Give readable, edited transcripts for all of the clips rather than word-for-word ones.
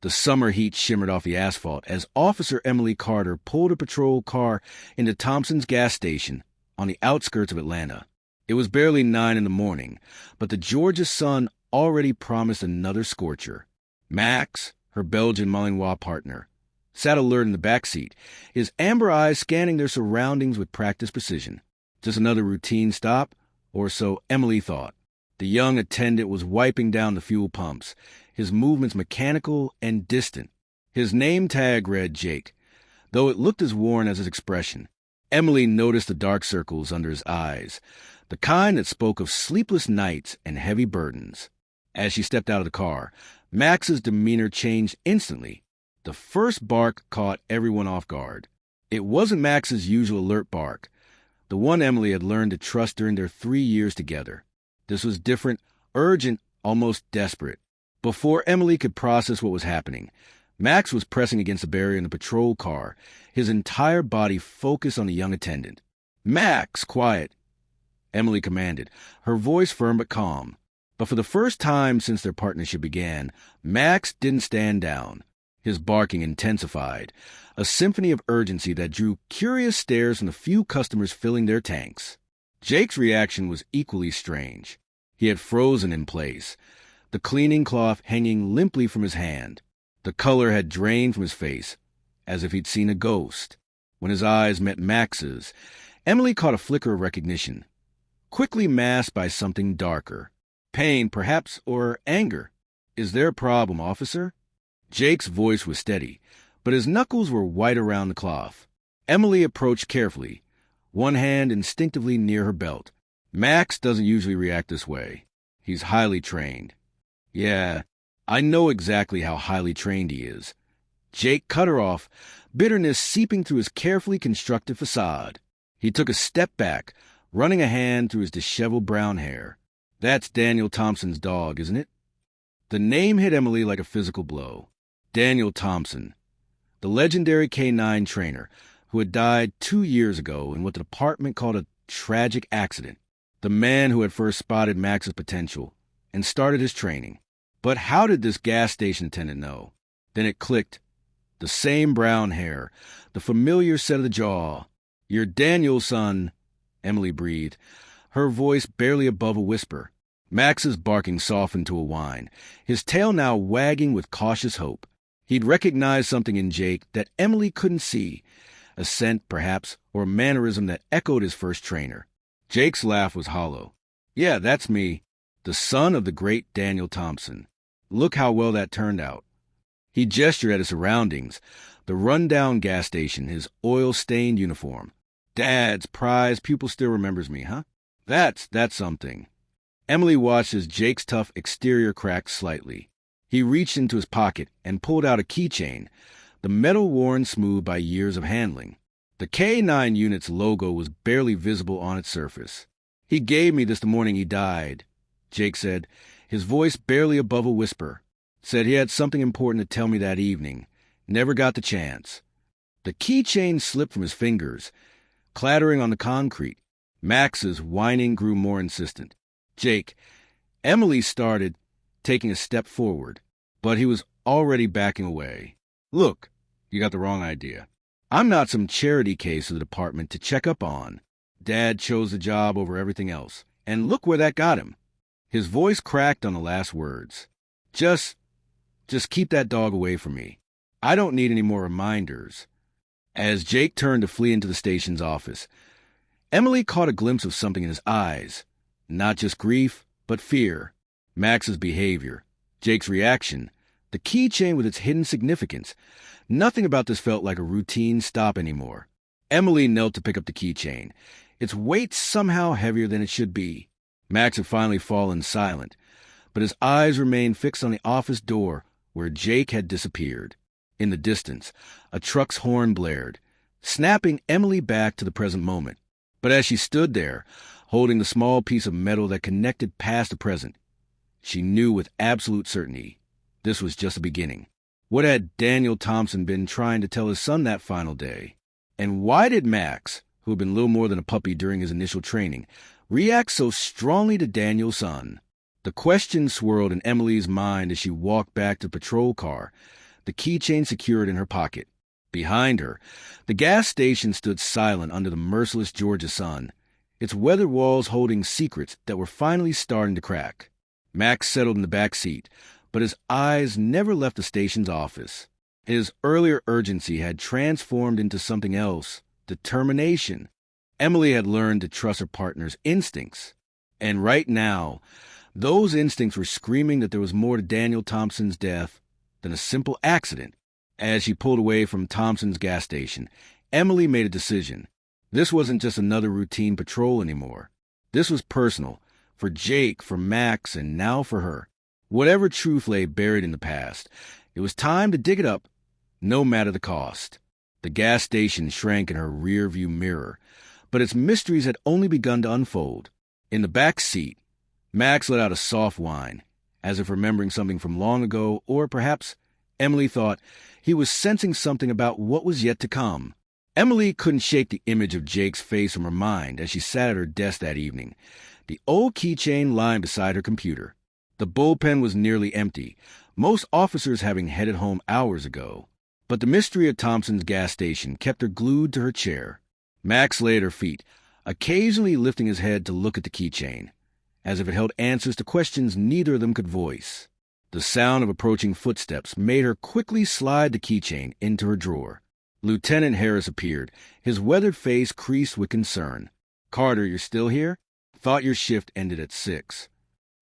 The summer heat shimmered off the asphalt as Officer Emily Carter pulled a patrol car into Thompson's gas station on the outskirts of Atlanta. It was barely 9 in the morning, but the Georgia sun already promised another scorcher. Max, her Belgian Malinois partner, sat alert in the back seat, his amber eyes scanning their surroundings with practiced precision. Just another routine stop, or so Emily thought. The young attendant was wiping down the fuel pumps, his movements mechanical and distant. His name tag read Jake, though it looked as worn as his expression. Emily noticed the dark circles under his eyes, the kind that spoke of sleepless nights and heavy burdens. As she stepped out of the car, Max's demeanor changed instantly. The first bark caught everyone off guard. It wasn't Max's usual alert bark, the one Emily had learned to trust during their 3 years together. This was different, urgent, almost desperate. Before Emily could process what was happening, Max was pressing against the barrier in the patrol car, his entire body focused on the young attendant. "Max, quiet," Emily commanded, her voice firm but calm. But for the first time since their partnership began, Max didn't stand down. His barking intensified, a symphony of urgency that drew curious stares from the few customers filling their tanks. Jake's reaction was equally strange. He had frozen in place, the cleaning cloth hanging limply from his hand. The color had drained from his face, as if he'd seen a ghost. When his eyes met Max's, Emily caught a flicker of recognition, quickly masked by something darker. Pain, perhaps, or anger. "Is there a problem, officer?" Jake's voice was steady, but his knuckles were white around the cloth. Emily approached carefully, one hand instinctively near her belt. "Max doesn't usually react this way. He's highly trained." "Yeah, I know exactly how highly trained he is." Jake cut her off, bitterness seeping through his carefully constructed facade. He took a step back, running a hand through his disheveled brown hair. "That's Daniel Thompson's dog, isn't it?" The name hit Emily like a physical blow. Daniel Thompson, the legendary K-9 trainer who had died 2 years ago in what the department called a tragic accident. The man who had first spotted Max's potential and started his training. But how did this gas station attendant know? Then it clicked. The same brown hair, the familiar set of the jaw. "You're Daniel's son," Emily breathed, her voice barely above a whisper. Max's barking softened to a whine, his tail now wagging with cautious hope. He'd recognized something in Jake that Emily couldn't see, a scent, perhaps, or a mannerism that echoed his first trainer. Jake's laugh was hollow. "Yeah, that's me, the son of the great Daniel Thompson. Look how well that turned out." He gestured at his surroundings, the run-down gas station, his oil-stained uniform. "Dad's prized pupil still remembers me, huh? That's something." Emily watched as Jake's tough exterior cracked slightly. He reached into his pocket and pulled out a keychain, the metal worn smooth by years of handling. The K-9 unit's logo was barely visible on its surface. "He gave me this the morning he died," Jake said, his voice barely above a whisper. "Said he had something important to tell me that evening. Never got the chance." The keychain slipped from his fingers, clattering on the concrete. Max's whining grew more insistent. "Jake," Emily started, taking a step forward, but he was already backing away. "Look, you got the wrong idea. I'm not some charity case of the department to check up on. Dad chose the job over everything else, and look where that got him." His voice cracked on the last words. Just keep that dog away from me. I don't need any more reminders." As Jake turned to flee into the station's office, Emily caught a glimpse of something in his eyes. Not just grief, but fear. Max's behavior, Jake's reaction, the keychain with its hidden significance. Nothing about this felt like a routine stop anymore. Emily knelt to pick up the keychain, its weight somehow heavier than it should be. Max had finally fallen silent, but his eyes remained fixed on the office door where Jake had disappeared. In the distance, a truck's horn blared, snapping Emily back to the present moment. But as she stood there, holding the small piece of metal that connected past the present, she knew with absolute certainty this was just the beginning. What had Daniel Thompson been trying to tell his son that final day? And why did Max, who had been little more than a puppy during his initial training, react so strongly to Daniel's son? The question swirled in Emily's mind as she walked back to the patrol car, the keychain secured in her pocket. Behind her, the gas station stood silent under the merciless Georgia sun, its weathered walls holding secrets that were finally starting to crack. Max settled in the back seat, but his eyes never left the station's office. His earlier urgency had transformed into something else, determination. Emily had learned to trust her partner's instincts. And right now, those instincts were screaming that there was more to Daniel Thompson's death than a simple accident. As she pulled away from Thompson's gas station, Emily made a decision. This wasn't just another routine patrol anymore. This was personal, for Jake, for Max, and now for her. Whatever truth lay buried in the past, it was time to dig it up, no matter the cost. The gas station shrank in her rear-view mirror, but its mysteries had only begun to unfold. In the back seat, Max let out a soft whine, as if remembering something from long ago, or perhaps, Emily thought, he was sensing something about what was yet to come. Emily couldn't shake the image of Jake's face from her mind as she sat at her desk that evening, the old keychain lying beside her computer. The bullpen was nearly empty, most officers having headed home hours ago. But the mystery of Thompson's gas station kept her glued to her chair. Max lay at her feet, occasionally lifting his head to look at the keychain, as if it held answers to questions neither of them could voice. The sound of approaching footsteps made her quickly slide the keychain into her drawer. Lieutenant Harris appeared, his weathered face creased with concern. "Carter, you're still here? Thought your shift ended at 6.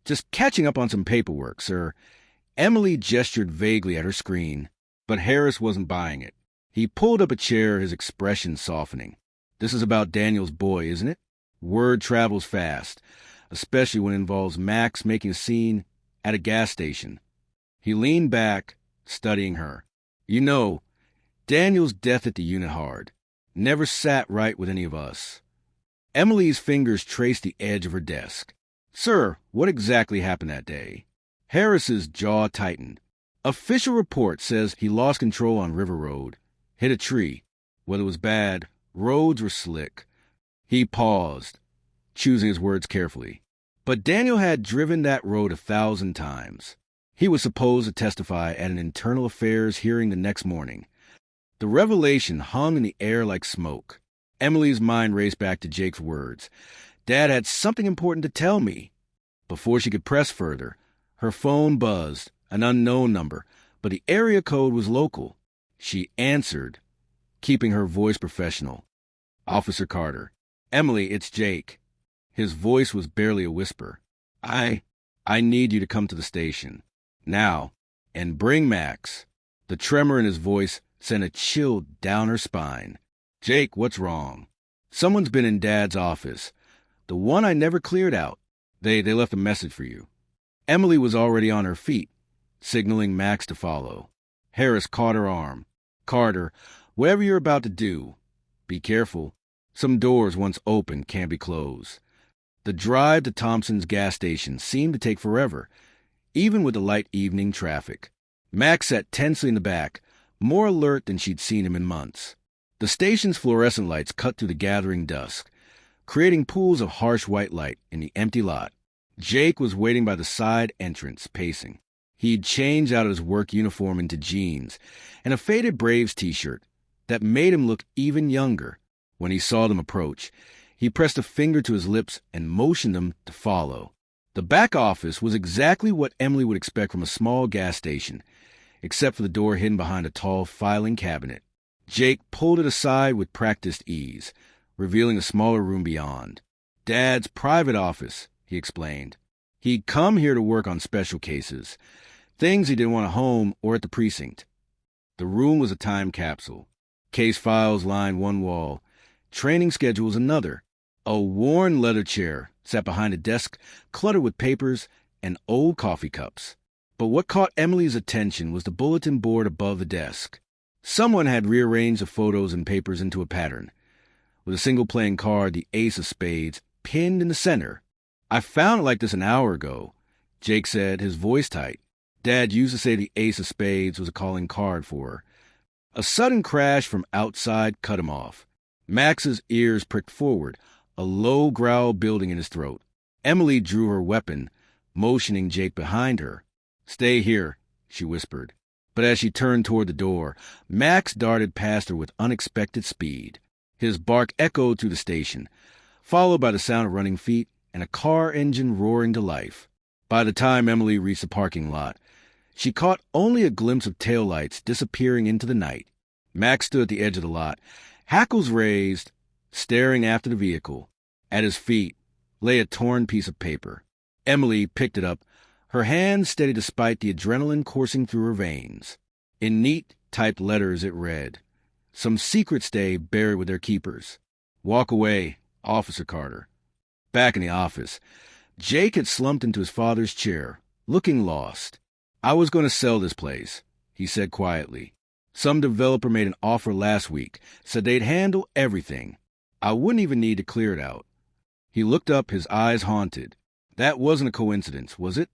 "Just catching up on some paperwork, sir." Emily gestured vaguely at her screen, but Harris wasn't buying it. He pulled up a chair, his expression softening. "This is about Daniel's boy, isn't it? Word travels fast, especially when it involves Max making a scene at a gas station." He leaned back, studying her. "You know, Daniel's death at the unit hard. Never sat right with any of us." Emily's fingers traced the edge of her desk. "Sir, what exactly happened that day?" Harris's jaw tightened. "Official report says he lost control on River Road. Hit a tree. Weather was bad. Roads were slick." He paused, choosing his words carefully. But Daniel had driven that road 1,000 times. He was supposed to testify at an internal affairs hearing the next morning. The revelation hung in the air like smoke. Emily's mind raced back to Jake's words. "Dad had something important to tell me." Before she could press further, her phone buzzed, an unknown number, but the area code was local. She answered, keeping her voice professional. "Officer Carter." "Emily, it's Jake." His voice was barely a whisper. I need you to come to the station. Now. And bring Max." The tremor in his voice sent a chill down her spine. "Jake, what's wrong?" "Someone's been in Dad's office. The one I never cleared out. They left a message for you." Emily was already on her feet, signaling Max to follow. Harris caught her arm. "Carter, whatever you're about to do, be careful. Some doors, once open, can't be closed." The drive to Thompson's gas station seemed to take forever, even with the light evening traffic. Max sat tensely in the back, more alert than she'd seen him in months. The station's fluorescent lights cut through the gathering dusk, creating pools of harsh white light in the empty lot. Jake was waiting by the side entrance, pacing. He'd changed out of his work uniform into jeans and a faded Braves t-shirt that made him look even younger. When he saw them approach, he pressed a finger to his lips and motioned them to follow. The back office was exactly what Emily would expect from a small gas station, except for the door hidden behind a tall filing cabinet. Jake pulled it aside with practiced ease, revealing a smaller room beyond. "Dad's private office," he explained. He'd come here to work on special cases, things he didn't want at home or at the precinct. The room was a time capsule. Case files lined one wall, training schedules another. A worn leather chair sat behind a desk cluttered with papers and old coffee cups. But what caught Emily's attention was the bulletin board above the desk. Someone had rearranged the photos and papers into a pattern, with a single playing card, the ace of spades, pinned in the center. "I found it like this an hour ago," Jake said, his voice tight. Dad used to say the ace of spades was a calling card for her. A sudden crash from outside cut him off. Max's ears pricked forward, a low growl building in his throat. Emily drew her weapon, motioning Jake behind her. "Stay here," she whispered. But as she turned toward the door, Max darted past her with unexpected speed. His bark echoed through the station, followed by the sound of running feet and a car engine roaring to life. By the time Emily reached the parking lot, she caught only a glimpse of taillights disappearing into the night. Max stood at the edge of the lot, hackles raised, staring after the vehicle. At his feet lay a torn piece of paper. Emily picked it up, her hand steady despite the adrenaline coursing through her veins. In neat, typed letters it read, "Some secrets stay buried with their keepers. Walk away, Officer Carter." Back in the office, Jake had slumped into his father's chair, looking lost. "I was going to sell this place," he said quietly. "Some developer made an offer last week, said they'd handle everything. I wouldn't even need to clear it out." He looked up, his eyes haunted. That wasn't a coincidence, was it?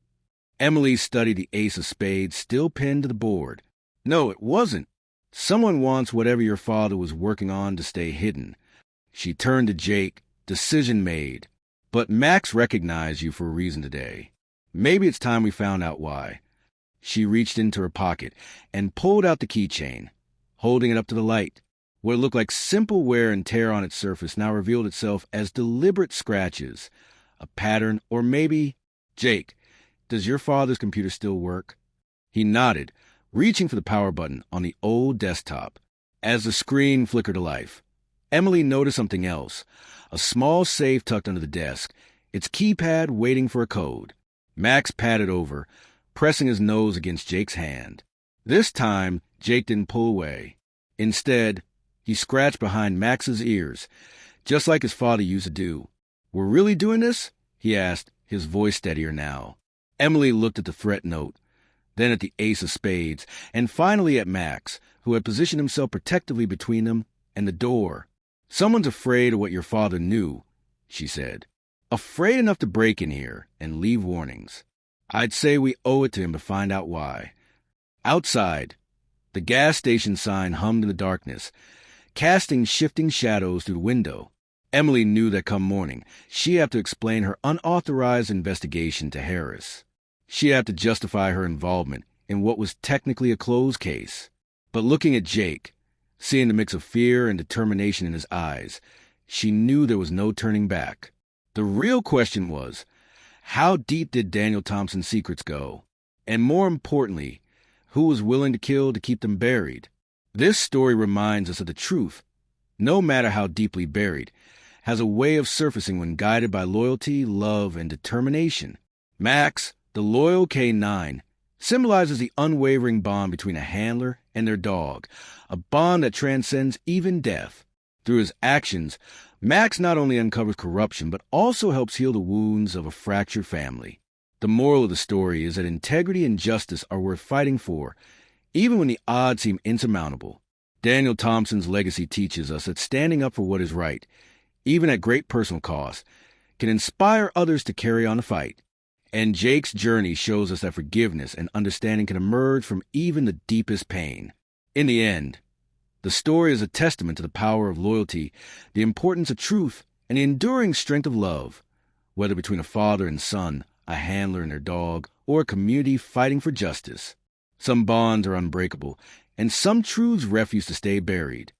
Emily studied the ace of spades still pinned to the board. No, it wasn't. Someone wants whatever your father was working on to stay hidden. She turned to Jake, decision made. "But Max recognized you for a reason today. Maybe it's time we found out why." She reached into her pocket and pulled out the keychain, holding it up to the light. What looked like simple wear and tear on its surface now revealed itself as deliberate scratches, a pattern, or maybe... "Jake, does your father's computer still work?" He nodded, reaching for the power button on the old desktop. As the screen flickered to life, Emily noticed something else, a small safe tucked under the desk, its keypad waiting for a code. Max patted over, pressing his nose against Jake's hand. This time, Jake didn't pull away. Instead, he scratched behind Max's ears, just like his father used to do. "We're really doing this?" he asked, his voice steadier now. Emily looked at the threat note, then at the ace of spades, and finally at Max, who had positioned himself protectively between them and the door. "Someone's afraid of what your father knew," she said. "Afraid enough to break in here and leave warnings. I'd say we owe it to him to find out why." Outside, the gas station sign hummed in the darkness, casting shifting shadows through the window. Emily knew that come morning, she'd have to explain her unauthorized investigation to Harris. She'd have to justify her involvement in what was technically a closed case. But looking at Jake, seeing the mix of fear and determination in his eyes, she knew there was no turning back. The real question was, how deep did Daniel Thompson's secrets go? And more importantly, who was willing to kill to keep them buried? This story reminds us of the truth, no matter how deeply buried, has a way of surfacing when guided by loyalty, love, and determination. Max, the loyal K9, symbolizes the unwavering bond between a handler and their dog, a bond that transcends even death. Through his actions, Max not only uncovers corruption, but also helps heal the wounds of a fractured family. The moral of the story is that integrity and justice are worth fighting for, even when the odds seem insurmountable. Daniel Thompson's legacy teaches us that standing up for what is right, even at great personal cost, can inspire others to carry on the fight. And Jake's journey shows us that forgiveness and understanding can emerge from even the deepest pain. In the end, the story is a testament to the power of loyalty, the importance of truth, and the enduring strength of love, whether between a father and son, a handler and their dog, or a community fighting for justice. Some bonds are unbreakable, and some truths refuse to stay buried.